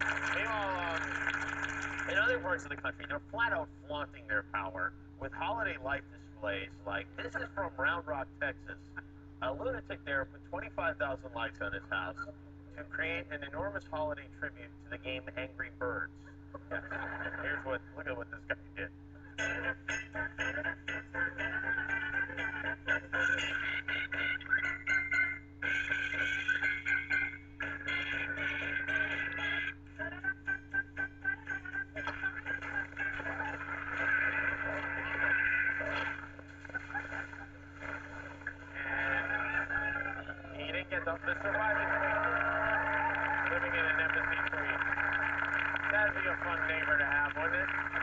Meanwhile, in other parts of the country, they're flat out flaunting their power with holiday light displays like this is from Round Rock, Texas. A lunatic there put 25,000 lights on his house to create an enormous holiday tribute to the game Angry Birds. Yes. Look at what this guy did. He didn't get the surviving picture living in an embassy suite. That'd be a fun neighbor to have, wouldn't it?